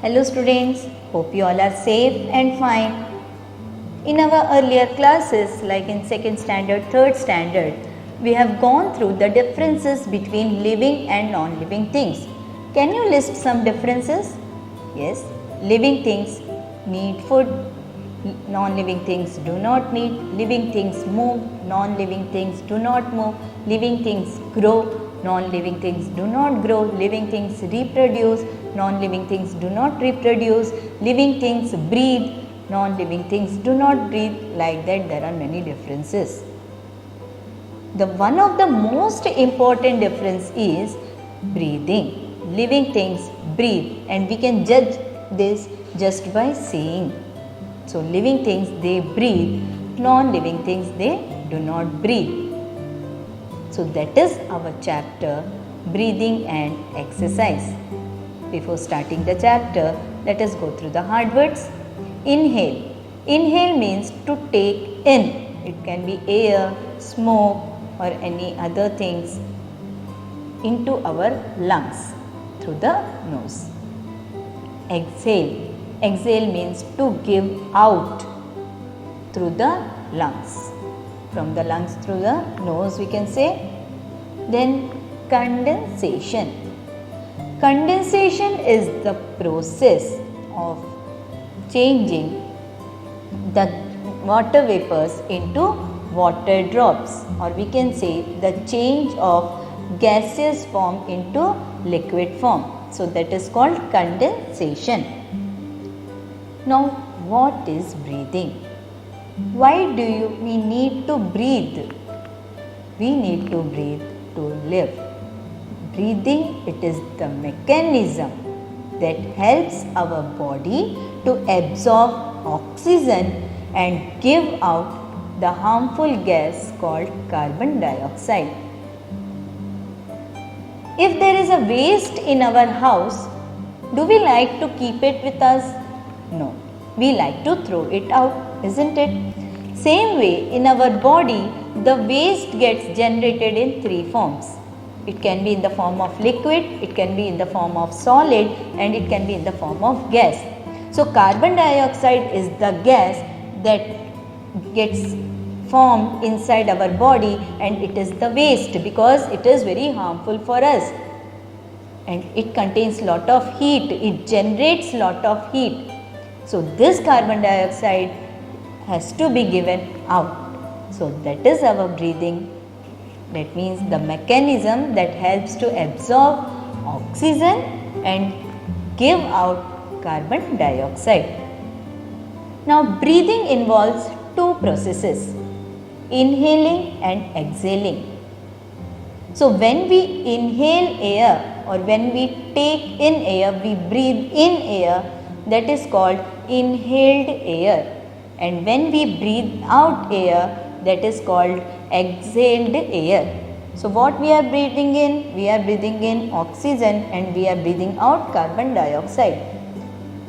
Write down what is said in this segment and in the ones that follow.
Hello students, hope you all are safe and fine. In our earlier classes, like in 2nd standard, 3rd standard, we have gone through the differences between living and non-living things. Can you list some differences? Yes, living things need food, non-living things do not need, living things move, non-living things do not move, living things grow, non-living things do not grow, living things reproduce, non-living things do not reproduce, living things breathe, non-living things do not breathe. Like that there are many differences. The one of the most important difference is breathing. Living things breathe and we can judge this just by seeing. So living things they breathe, non-living things they do not breathe. So that is our chapter breathing and exercise. Before starting the chapter, let us go through the hard words. Inhale. Inhale means to take in. It can be air, smoke or any other things into our lungs through the nose. Exhale. Exhale means to give out through the lungs. From the lungs through the nose we can say. Then condensation. Condensation is the process of changing the water vapors into water drops, or we can say the change of gaseous form into liquid form. So that is called condensation. Now what is breathing? Why do we need to breathe? We need to breathe to live. Breathing, it is the mechanism that helps our body to absorb oxygen and give out the harmful gas called carbon dioxide. If there is a waste in our house, do we like to keep it with us? No. We like to throw it out, isn't it? Same way, in our body, the waste gets generated in three forms. It can be in the form of liquid, it can be in the form of solid, and it can be in the form of gas. So carbon dioxide is the gas that gets formed inside our body, and it is the waste because it is very harmful for us. And it contains lot of heat, it generates lot of heat. So this carbon dioxide has to be given out. So that is our breathing. That means the mechanism that helps to absorb oxygen and give out carbon dioxide. Now breathing involves two processes, inhaling and exhaling. So when we inhale air or when we take in air, we breathe in air, that is called inhaled air. And when we breathe out air, that is called exhaled air. So what we are breathing in? We are breathing in oxygen and we are breathing out carbon dioxide.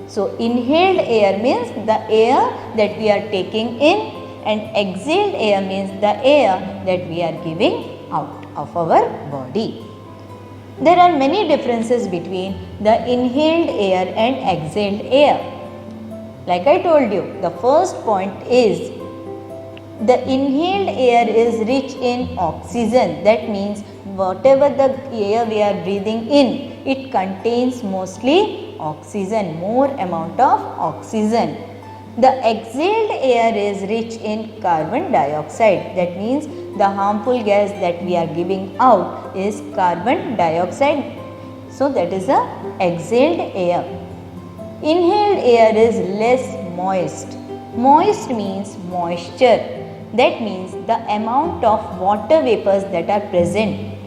So inhaled air means the air that we are taking in, and exhaled air means the air that we are giving out of our body. There are many differences between the inhaled air and exhaled air. Like I told you, the first point is the inhaled air is rich in oxygen. That means whatever the air we are breathing in, it contains mostly oxygen, more amount of oxygen. The exhaled air is rich in carbon dioxide. That means the harmful gas that we are giving out is carbon dioxide. So that is the exhaled air. Inhaled air is less moist. Moist means moisture. That means the amount of water vapors that are present.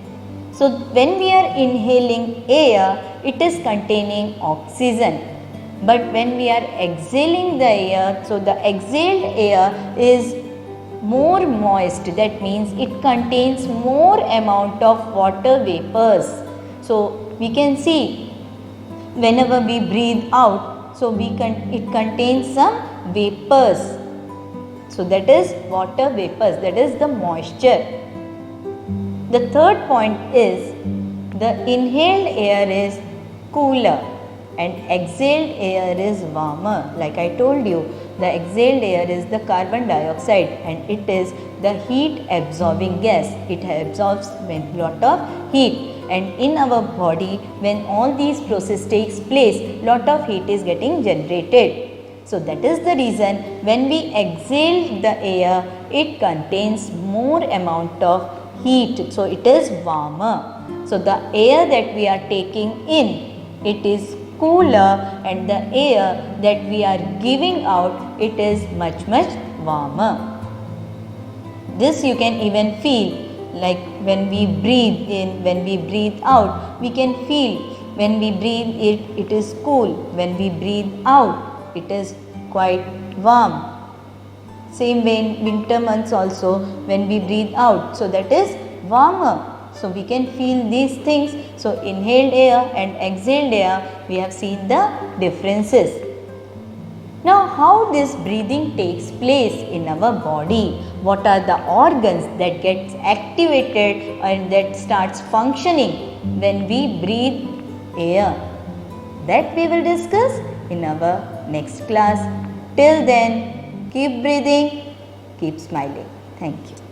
So when we are inhaling air, it is containing oxygen. But when we are exhaling the air, so the exhaled air is more moist. That means it contains more amount of water vapors. So we can see whenever we breathe out, so it contains some vapors. So that is water vapors, that is the moisture. The third point is the inhaled air is cooler. and exhaled air is warmer. Like I told you, the exhaled air is the carbon dioxide and it is the heat absorbing gas. It absorbs a lot of heat, and in our body when all these process takes place, lot of heat is getting generated. So that is the reason when we exhale the air, it contains more amount of heat, so it is warmer. So the air that we are taking in, it is cooler, and the air that we are giving out, it is much warmer. This you can even feel, like when we breathe in, when we breathe out, we can feel when we breathe it, it is cool. When we breathe out, it is quite warm. Same way in winter months also, when we breathe out, so that is warmer. So we can feel these things. So inhaled air and exhaled air, we have seen the differences. Now how this breathing takes place in our body? What are the organs that gets activated and that starts functioning when we breathe air? That we will discuss in our next class. Till then, keep breathing, keep smiling. Thank you.